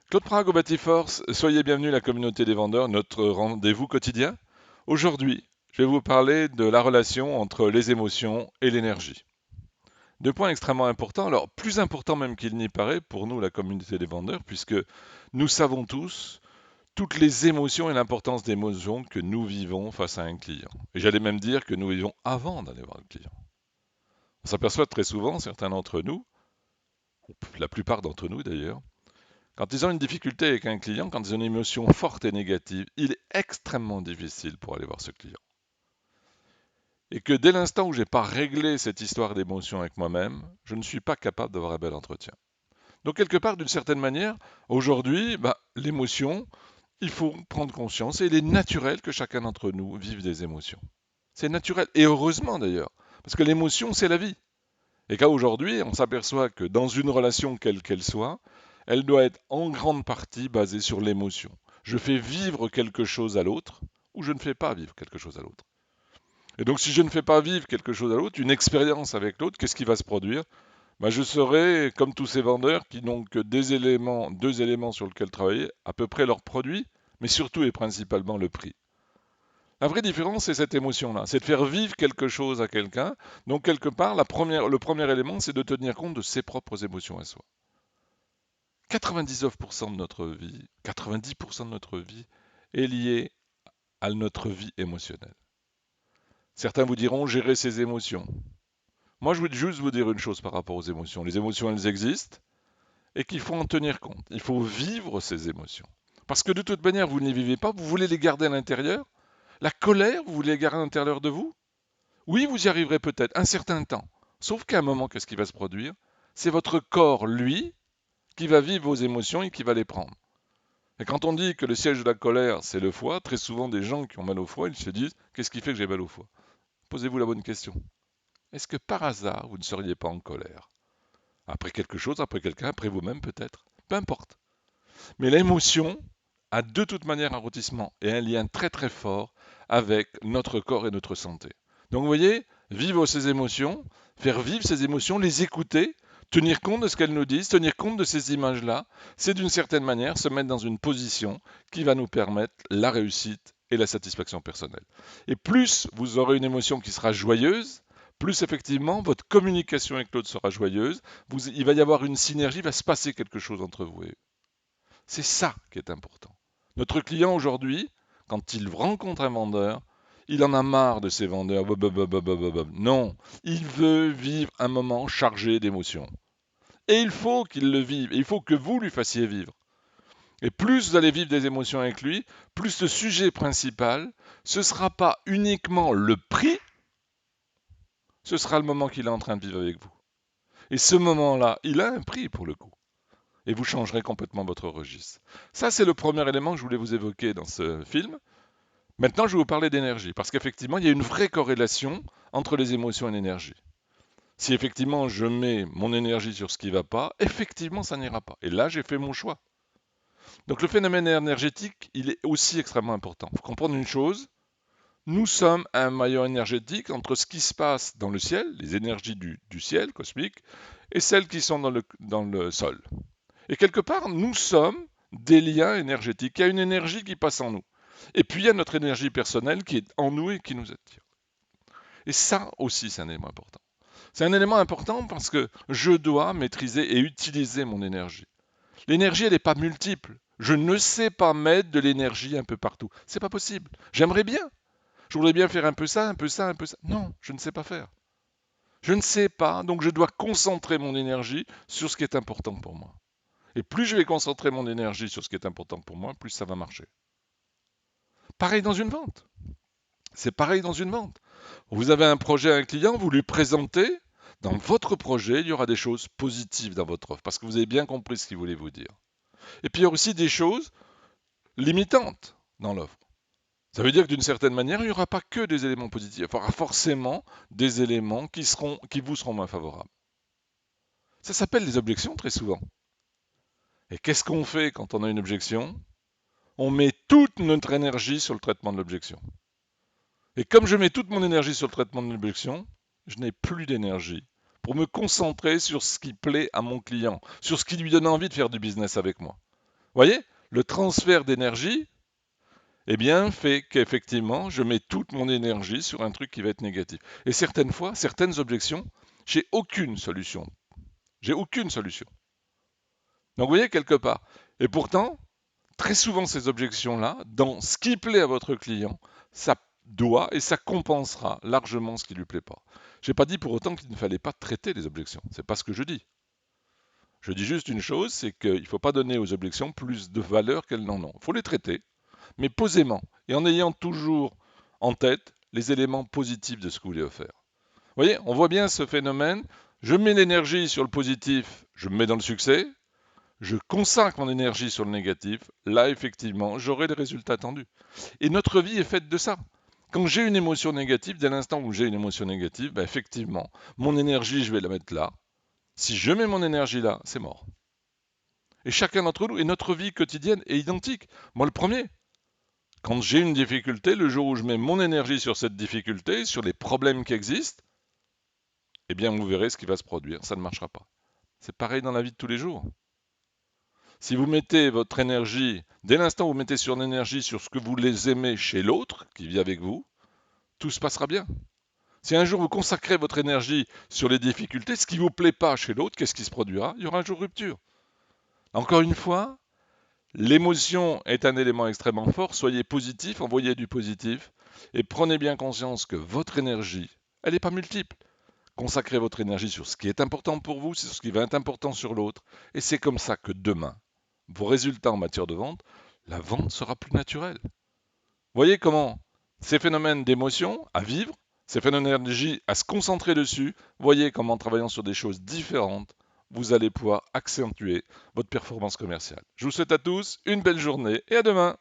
Claude Prague au Batiforce, soyez bienvenue à la communauté des vendeurs, notre rendez-vous quotidien. Aujourd'hui, je vais vous parler de la relation entre les émotions et l'énergie. Deux points extrêmement importants, alors plus importants même qu'il n'y paraît pour nous, la communauté des vendeurs, puisque nous savons tous toutes les émotions et l'importance des émotions que nous vivons face à un client. Et j'allais même dire que nous vivons avant d'aller voir le client. On s'aperçoit très souvent, certains d'entre nous, ou la plupart d'entre nous d'ailleurs, quand ils ont une difficulté avec un client, quand ils ont une émotion forte et négative, il est extrêmement difficile pour aller voir ce client. Et que dès l'instant où je n'ai pas réglé cette histoire d'émotion avec moi-même, je ne suis pas capable d'avoir un bel entretien. Donc quelque part, d'une certaine manière, aujourd'hui, l'émotion, il faut prendre conscience, et il est naturel que chacun d'entre nous vive des émotions. C'est naturel, et heureusement d'ailleurs, parce que l'émotion, c'est la vie. Et qu'aujourd'hui, on s'aperçoit que dans une relation quelle qu'elle soit, elle doit être en grande partie basée sur l'émotion. Je fais vivre quelque chose à l'autre ou je ne fais pas vivre quelque chose à l'autre. Et donc si je ne fais pas vivre quelque chose à l'autre, une expérience avec l'autre, qu'est-ce qui va se produire? Je serai comme tous ces vendeurs qui n'ont que des éléments, deux éléments sur lesquels travailler, à peu près leur produit, mais surtout et principalement le prix. La vraie différence, c'est cette émotion-là, c'est de faire vivre quelque chose à quelqu'un. Donc, quelque part, le premier élément, c'est de tenir compte de ses propres émotions à soi. 99% de notre vie, 90% de notre vie est liée à notre vie émotionnelle. Certains vous diront gérer ses émotions. Moi, je veux juste vous dire une chose par rapport aux émotions. Les émotions, elles existent et qu'il faut en tenir compte. Il faut vivre ces émotions. Parce que de toute manière, vous ne les vivez pas, vous voulez les garder à l'intérieur. La colère, vous voulez les garder à l'intérieur de vous. Oui, vous y arriverez peut-être un certain temps. Sauf qu'à un moment, qu'est-ce qui va se produire? C'est votre corps, lui, qui va vivre vos émotions et qui va les prendre. Et quand on dit que le siège de la colère, c'est le foie, très souvent des gens qui ont mal au foie, ils se disent, qu'est-ce qui fait que j'ai mal au foie? Posez-vous la bonne question. Est-ce que par hasard, vous ne seriez pas en colère? Après quelque chose, après quelqu'un, après vous-même peut-être? Peu importe. Mais l'émotion a de toute manière un retissement et un lien très très fort avec notre corps et notre santé. Donc vous voyez, vivre ces émotions, faire vivre ces émotions, les écouter, tenir compte de ce qu'elles nous disent, tenir compte de ces images-là, c'est d'une certaine manière se mettre dans une position qui va nous permettre la réussite et la satisfaction personnelle. Et plus vous aurez une émotion qui sera joyeuse, plus effectivement votre communication avec l'autre sera joyeuse, il va y avoir une synergie, il va se passer quelque chose entre vous et eux. C'est ça qui est important. Notre client aujourd'hui, quand il rencontre un vendeur, il en a marre de ces vendeurs. Non, il veut vivre un moment chargé d'émotions. Et il faut qu'il le vive. Et il faut que vous lui fassiez vivre. Et plus vous allez vivre des émotions avec lui, plus le sujet principal, ce ne sera pas uniquement le prix, ce sera le moment qu'il est en train de vivre avec vous. Et ce moment-là, il a un prix pour le coup. Et vous changerez complètement votre registre. Ça, c'est le premier élément que je voulais vous évoquer dans ce film. Maintenant, je vais vous parler d'énergie, parce qu'effectivement, il y a une vraie corrélation entre les émotions et l'énergie. Si effectivement je mets mon énergie sur ce qui ne va pas, effectivement, ça n'ira pas. Et là, j'ai fait mon choix. Donc le phénomène énergétique, il est aussi extrêmement important. Il faut comprendre une chose, nous sommes un maillon énergétique entre ce qui se passe dans le ciel, les énergies du ciel cosmique, et celles qui sont dans le sol. Et quelque part, nous sommes des liens énergétiques. Il y a une énergie qui passe en nous. Et puis, il y a notre énergie personnelle qui est en nous et qui nous attire. Et ça aussi, c'est un élément important. C'est un élément important parce que je dois maîtriser et utiliser mon énergie. L'énergie, elle n'est pas multiple. Je ne sais pas mettre de l'énergie un peu partout. C'est pas possible. J'aimerais bien. Je voudrais bien faire un peu ça, un peu ça, un peu ça. Non, je ne sais pas faire. Je ne sais pas, donc je dois concentrer mon énergie sur ce qui est important pour moi. Et plus je vais concentrer mon énergie sur ce qui est important pour moi, plus ça va marcher. Pareil dans une vente. C'est pareil dans une vente. Vous avez un projet à un client, vous lui présentez. Dans votre projet, il y aura des choses positives dans votre offre, parce que vous avez bien compris ce qu'il voulait vous dire. Et puis il y a aussi des choses limitantes dans l'offre. Ça veut dire que d'une certaine manière, il n'y aura pas que des éléments positifs. Il y aura forcément des éléments qui vous seront moins favorables. Ça s'appelle des objections très souvent. Et qu'est-ce qu'on fait quand on a une objection? On met toute notre énergie sur le traitement de l'objection. Et comme je mets toute mon énergie sur le traitement de l'objection, je n'ai plus d'énergie pour me concentrer sur ce qui plaît à mon client, sur ce qui lui donne envie de faire du business avec moi. Voyez, le transfert d'énergie, eh bien, fait qu'effectivement, je mets toute mon énergie sur un truc qui va être négatif. Et certaines fois, certaines objections, j'ai aucune solution. J'ai aucune solution. Donc, vous voyez, quelque part. Et pourtant, très souvent, ces objections-là, dans ce qui plaît à votre client, ça doit et ça compensera largement ce qui ne lui plaît pas. Je n'ai pas dit pour autant qu'il ne fallait pas traiter les objections. C'est pas ce que je dis. Je dis juste une chose, c'est qu'il ne faut pas donner aux objections plus de valeur qu'elles n'en ont. Il faut les traiter, mais posément, et en ayant toujours en tête les éléments positifs de ce que vous voulez faire. Vous voyez, on voit bien ce phénomène. Je mets l'énergie sur le positif, je me mets dans le succès. Je consacre mon énergie sur le négatif. Là, effectivement, j'aurai les résultats attendus. Et notre vie est faite de ça. Quand j'ai une émotion négative, dès l'instant où j'ai une émotion négative, ben effectivement, mon énergie, je vais la mettre là. Si je mets mon énergie là, c'est mort. Et chacun d'entre nous, et notre vie quotidienne est identique. Moi, le premier. Quand j'ai une difficulté, le jour où je mets mon énergie sur cette difficulté, sur les problèmes qui existent, eh bien, vous verrez ce qui va se produire. Ça ne marchera pas. C'est pareil dans la vie de tous les jours. Si vous mettez votre énergie, dès l'instant où vous mettez sur l'énergie sur ce que vous les aimez chez l'autre, qui vit avec vous, tout se passera bien. Si un jour vous consacrez votre énergie sur les difficultés, ce qui ne vous plaît pas chez l'autre, qu'est-ce qui se produira? Il y aura un jour rupture. Encore une fois, l'émotion est un élément extrêmement fort. Soyez positif, envoyez du positif et prenez bien conscience que votre énergie, elle n'est pas multiple. Consacrez votre énergie sur ce qui est important pour vous, sur ce qui va être important sur l'autre. Et c'est comme ça que demain, vos résultats en matière de vente, la vente sera plus naturelle. Voyez comment ces phénomènes d'émotion à vivre, ces phénomènes d'énergie à se concentrer dessus, voyez comment en travaillant sur des choses différentes, vous allez pouvoir accentuer votre performance commerciale. Je vous souhaite à tous une belle journée et à demain.